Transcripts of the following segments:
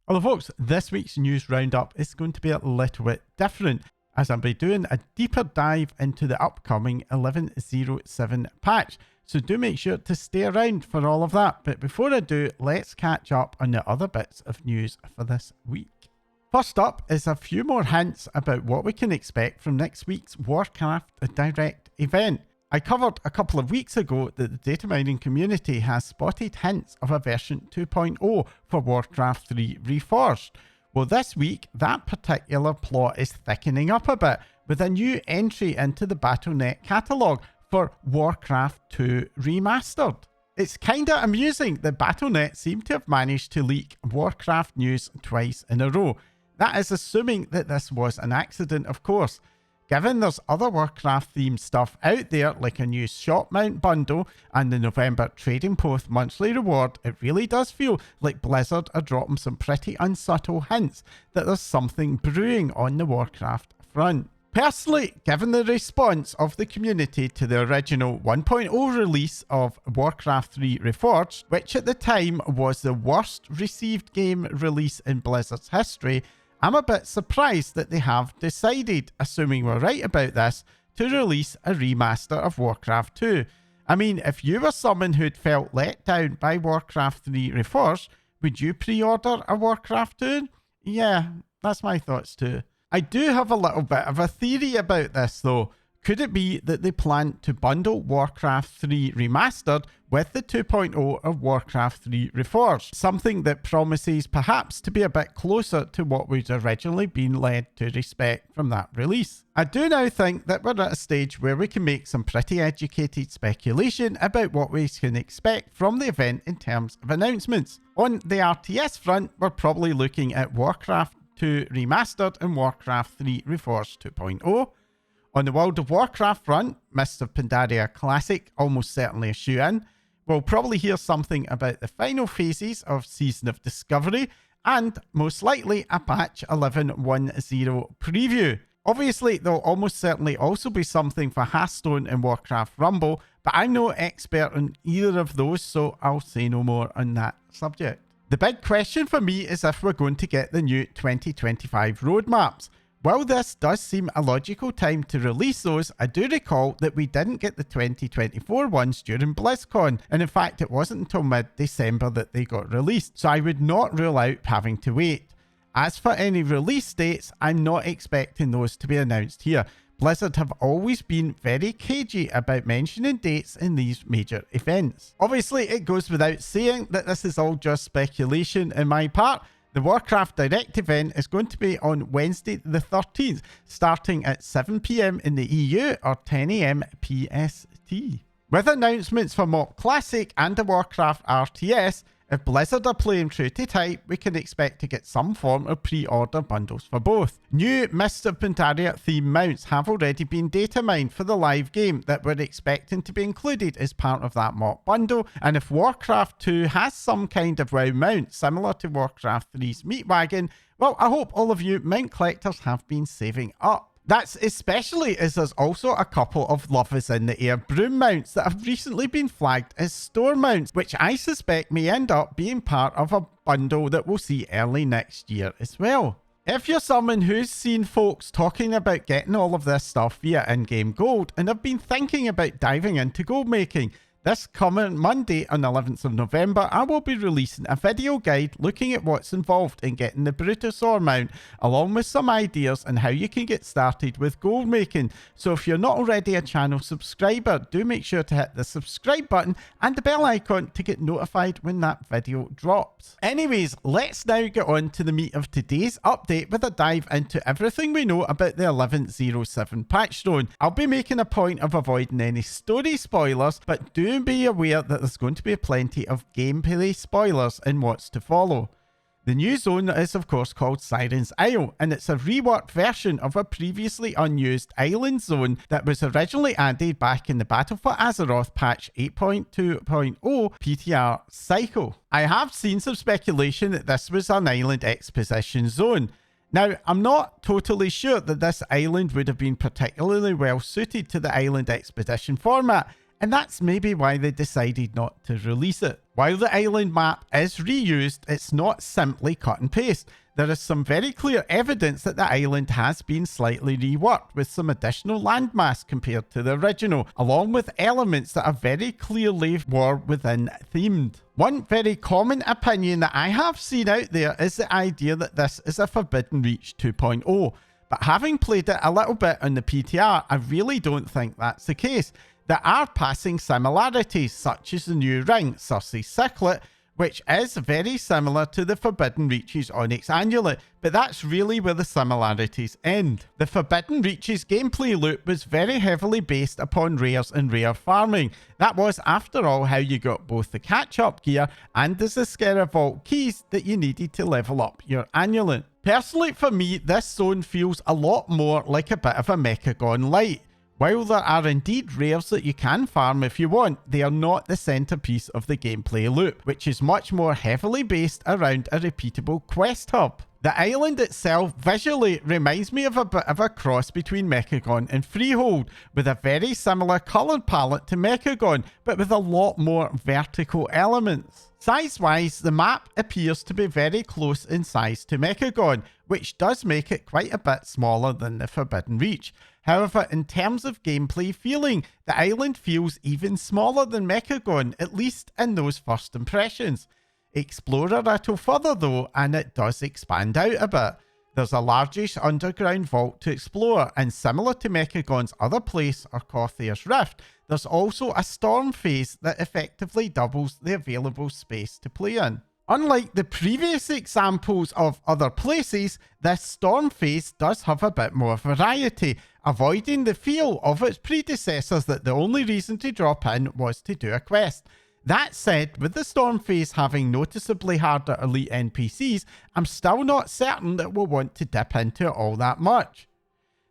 Although folks, this week's news roundup is going to be a little bit different, as I'll be doing a deeper dive into the upcoming 11.07 patch. So do make sure to stay around for all of that. But before I do, let's catch up on the other bits of news for this week. First up is a few more hints about what we can expect from next week's Warcraft Direct Event. I covered a couple of weeks ago that the data mining community has spotted hints of a version 2.0 for Warcraft 3 Reforged. Well, this week, that particular plot is thickening up a bit with a new entry into the Battle.net catalogue for Warcraft 2 Remastered. It's kinda amusing that Battle.net seem to have managed to leak Warcraft news twice in a row. That is assuming that this was an accident, of course. Given there's other Warcraft themed stuff out there, like a new shop mount bundle and the November Trading Post monthly reward, it really does feel like Blizzard are dropping some pretty unsubtle hints that there's something brewing on the Warcraft front. Personally, given the response of the community to the original 1.0 release of Warcraft 3 Reforged, which at the time was the worst received game release in Blizzard's history, I'm a bit surprised that they have decided, assuming we're right about this, to release a remaster of Warcraft 2. I mean, if you were someone who'd felt let down by Warcraft 3 Reforged, would you pre-order a Warcraft 2? Yeah, that's my thoughts too. I do have a little bit of a theory about this though. Could it be that they plan to bundle Warcraft 3 Remastered with the 2.0 of Warcraft 3 Reforged? Something that promises perhaps to be a bit closer to what we'd originally been led to expect from that release. I do now think that we're at a stage where we can make some pretty educated speculation about what we can expect from the event in terms of announcements. On the RTS front, we're probably looking at Warcraft 2 Remastered and Warcraft 3 Reforged 2.0. On the World of Warcraft front, Mists of Pandaria Classic almost certainly a shoe-in. We'll probably hear something about the final phases of Season of Discovery and most likely a patch 11.10 preview. Obviously, there'll almost certainly also be something for Hearthstone and Warcraft Rumble, but I'm no expert on either of those, so I'll say no more on that subject. The big question for me is if we're going to get the new 2025 roadmaps. While this does seem a logical time to release those, I do recall that we didn't get the 2024 ones during BlizzCon, and in fact it wasn't until mid-December that they got released, so I would not rule out having to wait. As for any release dates, I'm not expecting those to be announced here. Blizzard have always been very cagey about mentioning dates in these major events. Obviously, it goes without saying that this is all just speculation on my part. The Warcraft Direct Event is going to be on Wednesday the 13th, starting at 7 PM in the EU or 10 AM PST. With announcements for MoP Classic and the Warcraft RTS, if Blizzard are playing true to type, we can expect to get some form of pre-order bundles for both. New Mists of Pandaria theme mounts have already been data mined for the live game that we're expecting to be included as part of that MoP bundle, and if Warcraft 2 has some kind of WoW mount similar to Warcraft 3's Meatwagon, well, I hope all of you mount collectors have been saving up. That's especially as there's also a couple of Love is in the Air broom mounts that have recently been flagged as store mounts, which I suspect may end up being part of a bundle that we'll see early next year as well. If you're someone who's seen folks talking about getting all of this stuff via in-game gold and have been thinking about diving into gold making, this coming Monday on the 11th of November, I will be releasing a video guide looking at what's involved in getting the Brutosaur mount, along with some ideas on how you can get started with gold making. So if you're not already a channel subscriber, do make sure to hit the subscribe button and the bell icon to get notified when that video drops. Anyways, let's now get on to the meat of today's update with a dive into everything we know about the 11.07 patch zone. I'll be making a point of avoiding any story spoilers, but do be aware that there's going to be plenty of gameplay spoilers in what's to follow. The new zone is of course called Siren's Isle, and it's a reworked version of a previously unused island zone that was originally added back in the Battle for Azeroth patch 8.2.0 PTR cycle. I have seen some speculation that this was an island exposition zone. Now, I'm not totally sure that this island would have been particularly well suited to the island expedition format. and that's maybe why they decided not to release it. While the island map is reused, it's not simply cut and paste. There is some very clear evidence that the island has been slightly reworked with some additional landmass compared to the original, along with elements that are very clearly war within themed. One very common opinion that I have seen out there is the idea that this is a Forbidden Reach 2.0, but having played it a little bit on the PTR, I really don't think that's the case. There are passing similarities, such as the new ring, Circe's Circlet, which is very similar to the Forbidden Reach's Onyx Amulet, but that's really where the similarities end. The Forbidden Reach's gameplay loop was very heavily based upon rares and rare farming. That was, after all, how you got both the catch-up gear and the Zeskera Vault keys that you needed to level up your amulet. Personally, for me, this zone feels a lot more like a bit of a Mechagon Light. While there are indeed rares that you can farm if you want, they are not the centerpiece of the gameplay loop, which is much more heavily based around a repeatable quest hub. The island itself visually reminds me of a bit of a cross between Mechagon and Freehold, with a very similar colour palette to Mechagon, but with a lot more vertical elements. Size-wise, the map appears to be very close in size to Mechagon, which does make it quite a bit smaller than the Forbidden Reach. However, in terms of gameplay feeling, the island feels even smaller than Mechagon, at least in those first impressions. Explore a little further though, and it does expand out a bit. There's a largish underground vault to explore, and similar to Mechagon's other place, or Corthair's Rift, there's also a storm phase that effectively doubles the available space to play in. Unlike the previous examples of other places, this storm phase does have a bit more variety, avoiding the feel of its predecessors that the only reason to drop in was to do a quest. That said, with the storm phase having noticeably harder elite NPCs, I'm still not certain that we'll want to dip into it all that much.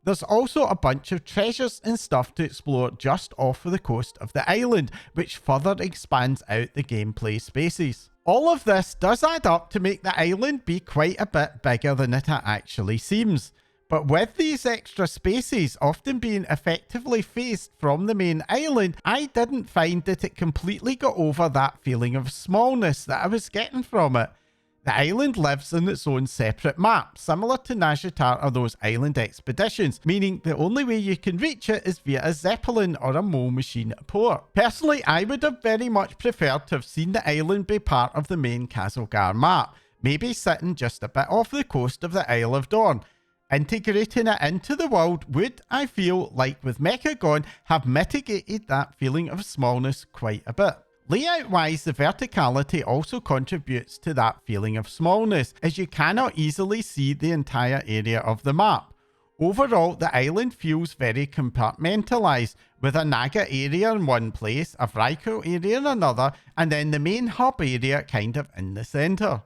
There's also a bunch of treasures and stuff to explore just off of the coast of the island, which further expands out the gameplay spaces. All of this does add up to make the island be quite a bit bigger than it actually seems. But with these extra spaces often being effectively phased from the main island, I didn't find that it completely got over that feeling of smallness that I was getting from it. The island lives in its own separate map, similar to Nazjatar or those island expeditions, meaning the only way you can reach it is via a zeppelin or a mole machine port. Personally, I would have very much preferred to have seen the island be part of the main Kazilgar map, maybe sitting just a bit off the coast of the Isle of Dorn. Integrating it into the world would, I feel, like with Mechagon, have mitigated that feeling of smallness quite a bit. Layout-wise, the verticality also contributes to that feeling of smallness, as you cannot easily see the entire area of the map. Overall, the island feels very compartmentalised, with a Naga area in one place, a Vrykul area in another, and then the main hub area kind of in the centre.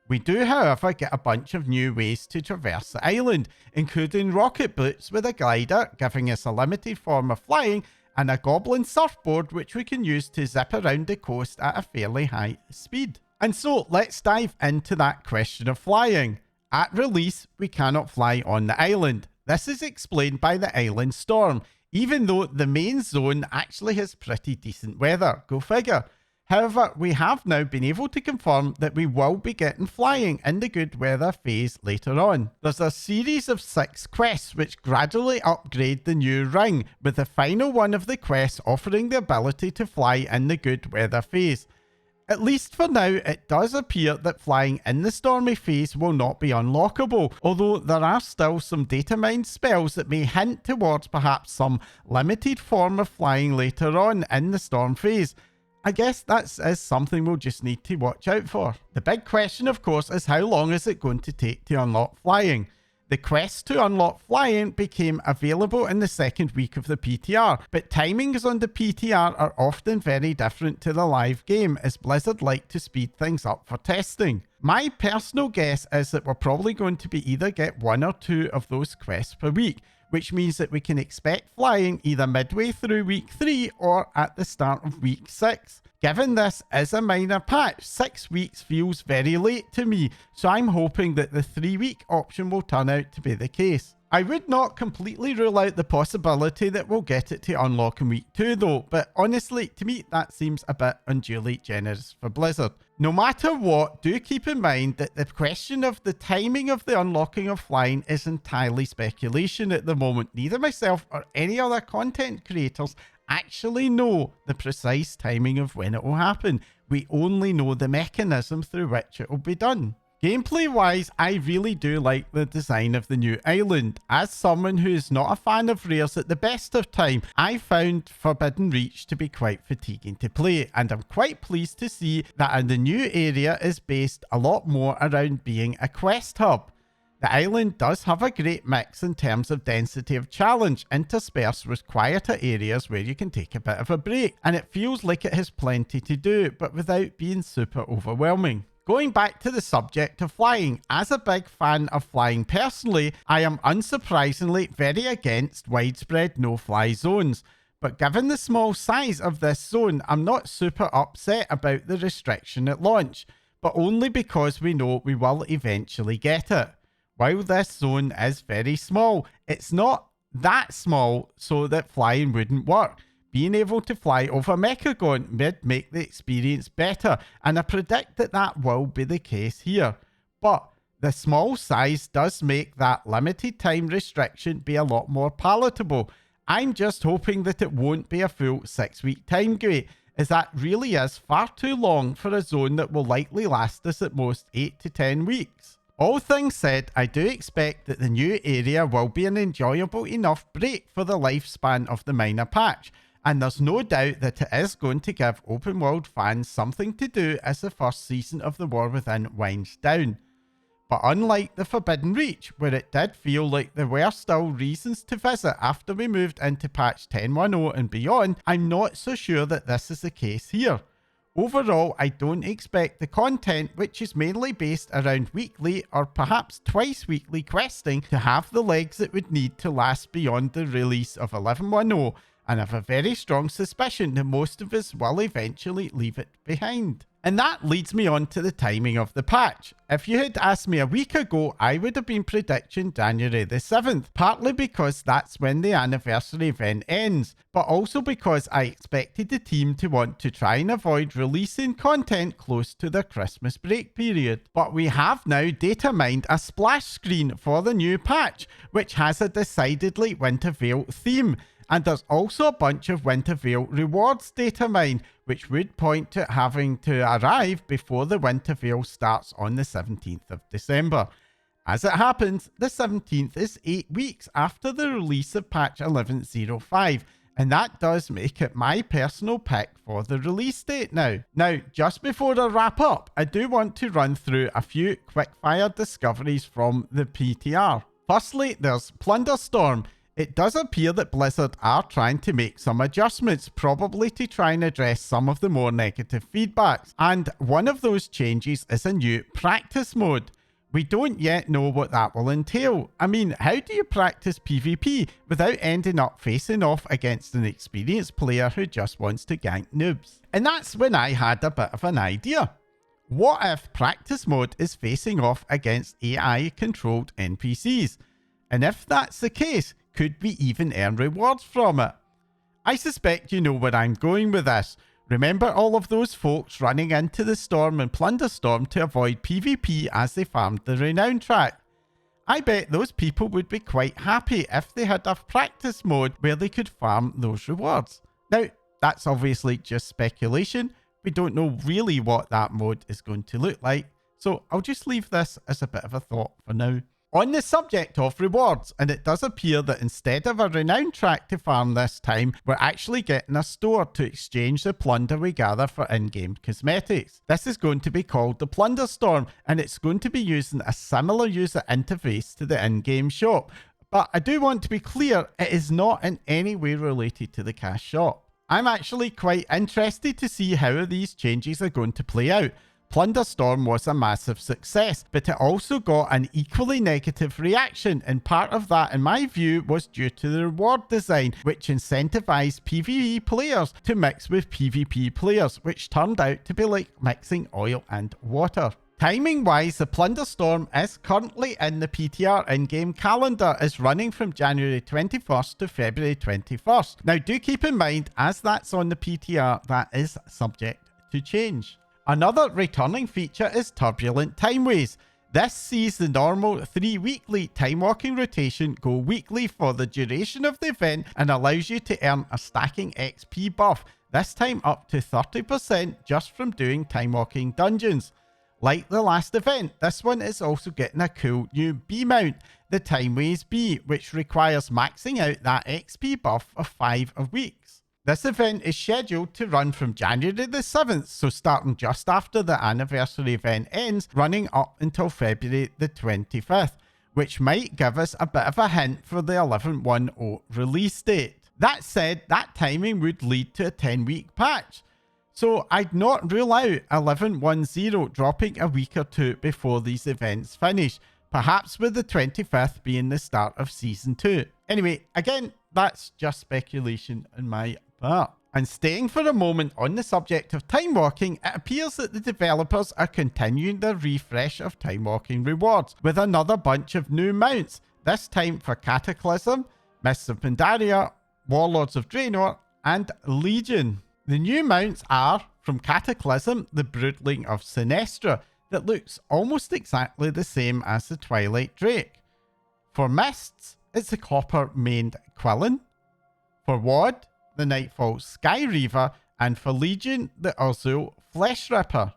We do, however, get a bunch of new ways to traverse the island, including rocket boots with a glider, giving us a limited form of flying, and a goblin surfboard which we can use to zip around the coast at a fairly high speed. And so, let's dive into that question of flying. At release, we cannot fly on the island. This is explained by the island storm, even though the main zone actually has pretty decent weather, go figure. However, we have now been able to confirm that we will be getting flying in the good weather phase later on. There's a series of 6 quests which gradually upgrade the new ring, with the final one of the quests offering the ability to fly in the good weather phase. At least for now, it does appear that flying in the stormy phase will not be unlockable, although there are still some data mine spells that may hint towards perhaps some limited form of flying later on in the storm phase. I guess that is something we'll just need to watch out for. The big question, of course, is how long is it going to take to unlock flying? The quest to unlock flying became available in the second week of the PTR, but timings on the PTR are often very different to the live game, as Blizzard like to speed things up for testing. My personal guess is that we're probably going to be either get 1 or 2 of those quests per week, which means that we can expect flying either midway through week 3 or at the start of week 6. Given this is a minor patch, 6 weeks feels very late to me, so I'm hoping that the 3-week option will turn out to be the case. I would not completely rule out the possibility that we'll get it to unlock in week 2 though, but honestly, to me that seems a bit unduly generous for Blizzard. No matter what, do keep in mind that the question of the timing of the unlocking of flying is entirely speculation at the moment. Neither myself or any other content creators actually know the precise timing of when it will happen. We only know the mechanism through which it will be done. Gameplay wise, I really do like the design of the new island. As someone who is not a fan of rares at the best of time, I found Forbidden Reach to be quite fatiguing to play, and I'm quite pleased to see that the new area is based a lot more around being a quest hub. The island does have a great mix in terms of density of challenge, interspersed with quieter areas where you can take a bit of a break, and it feels like it has plenty to do, but without being super overwhelming. Going back to the subject of flying, as a big fan of flying personally, I am unsurprisingly very against widespread no-fly zones. But given the small size of this zone, I'm not super upset about the restriction at launch, but only because we know we will eventually get it. While this zone is very small, it's not that small so that flying wouldn't work. Being able to fly over Mechagon would make the experience better, and I predict that that will be the case here. But the small size does make that limited time restriction be a lot more palatable. I'm just hoping that it won't be a full 6-week time wait, as that really is far too long for a zone that will likely last us at most 8 to 10 weeks. All things said, I do expect that the new area will be an enjoyable enough break for the lifespan of the minor patch, and there's no doubt that it is going to give open world fans something to do as the first season of The War Within winds down. But unlike the Forbidden Reach, where it did feel like there were still reasons to visit after we moved into patch 10.10 and beyond, I'm not so sure that this is the case here. Overall, I don't expect the content, which is mainly based around weekly or perhaps twice weekly questing, to have the legs it would need to last beyond the release of 11.10, and I have a very strong suspicion that most of us will eventually leave it behind. And that leads me on to the timing of the patch. If you had asked me a week ago, I would have been predicting January the 7th, partly because that's when the anniversary event ends, but also because I expected the team to want to try and avoid releasing content close to the Christmas break period. But we have now data mined a splash screen for the new patch, which has a decidedly Wintervale theme. And there's also a bunch of Wintervale rewards data mined, which would point to it having to arrive before the Wintervale starts on the 17th of December. As it happens, the 17th is 8 weeks after the release of patch 11.05, and that does make it my personal pick for the release date now. Now, just before I wrap up, I do want to run through a few quickfire discoveries from the PTR. Firstly, there's Plunderstorm. It does appear that Blizzard are trying to make some adjustments, probably to try and address some of the more negative feedbacks. And one of those changes is a new practice mode. We don't yet know what that will entail. I mean, how do you practice PvP without ending up facing off against an experienced player who just wants to gank noobs? And that's when I had a bit of an idea. What if practice mode is facing off against AI-controlled NPCs? And if that's the case, could we even earn rewards from it? I suspect you know where I'm going with this. Remember all of those folks running into the storm and Plunderstorm to avoid PvP as they farmed the renown track? I bet those people would be quite happy if they had a practice mode where they could farm those rewards. Now, that's obviously just speculation. We don't know really what that mode is going to look like, so I'll just leave this as a bit of a thought for now. On the subject of rewards, and it does appear that instead of a renown track to farm this time, we're actually getting a store to exchange the plunder we gather for in-game cosmetics. This is going to be called the Plunderstorm, and it's going to be using a similar user interface to the in-game shop. But I do want to be clear, it is not in any way related to the cash shop. I'm actually quite interested to see how these changes are going to play out. Plunderstorm was a massive success, but it also got an equally negative reaction, and part of that, in my view, was due to the reward design, which incentivized PvE players to mix with PvP players, which turned out to be like mixing oil and water. Timing wise, the Plunderstorm is currently in the PTR in-game calendar, is running from January 21st to February 21st. Now do keep in mind, as that's on the PTR, that is subject to change. Another returning feature is Turbulent Timeways. This sees the normal 3-weekly Timewalking rotation go weekly for the duration of the event and allows you to earn a stacking XP buff, this time up to 30% just from doing Timewalking dungeons. Like the last event, this one is also getting a cool new B mount, the Timeways B, which requires maxing out that XP buff of 5 weeks. This event is scheduled to run from January the 7th, so starting just after the anniversary event ends, running up until February the 25th, which might give us a bit of a hint for the 11.10 release date. That said, that timing would lead to a 10-week patch, so I'd not rule out 11.10 dropping a week or two before these events finish, perhaps with the 25th being the start of Season 2. Anyway, again, that's just speculation on my part. And staying for a moment on the subject of Timewalking, it appears that the developers are continuing their refresh of Timewalking rewards with another bunch of new mounts, this time for Cataclysm, Mists of Pandaria, Warlords of Draenor, and Legion. The new mounts are, from Cataclysm, the Broodling of Sinestra, that looks almost exactly the same as the Twilight Drake. For Mists, it's the Copper-maned Quillen. For Wad, the Nightfall Sky Reaver, and for Legion, the Urzul Flesh Ripper.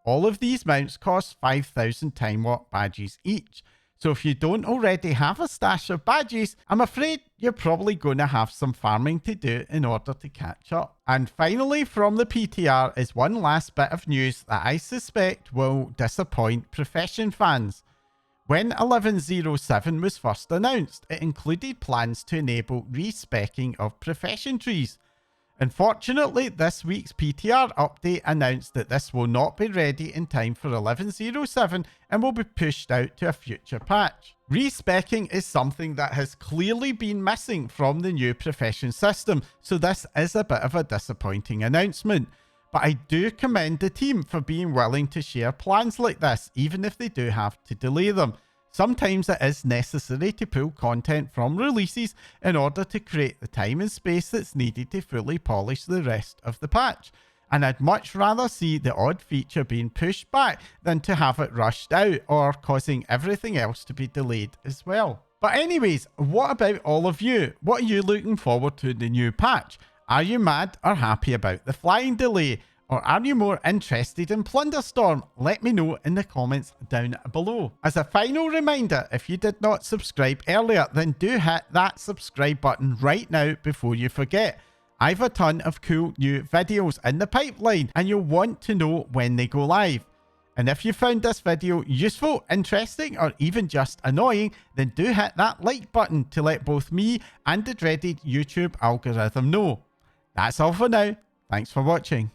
All of these mounts cost 5,000 Time Walk badges each, so if you don't already have a stash of badges, I'm afraid you're probably going to have some farming to do in order to catch up. And finally, from the PTR is one last bit of news that I suspect will disappoint Profession fans. When 11.07 was first announced, it included plans to enable respecking of profession trees. Unfortunately, this week's PTR update announced that this will not be ready in time for 11.07 and will be pushed out to a future patch. Respecking is something that has clearly been missing from the new profession system, so this is a bit of a disappointing announcement. But I do commend the team for being willing to share plans like this, even if they do have to delay them. Sometimes it is necessary to pull content from releases in order to create the time and space that's needed to fully polish the rest of the patch. And I'd much rather see the odd feature being pushed back than to have it rushed out or causing everything else to be delayed as well. But anyways, what about all of you? What are you looking forward to in the new patch? Are you mad or happy about the flying delay? Or are you more interested in Plunderstorm? Let me know in the comments down below. As a final reminder, if you did not subscribe earlier, then do hit that subscribe button right now before you forget. I've a ton of cool new videos in the pipeline and you'll want to know when they go live. And if you found this video useful, interesting, or even just annoying, then do hit that like button to let both me and the dreaded YouTube algorithm know. That's all for now. Thanks for watching.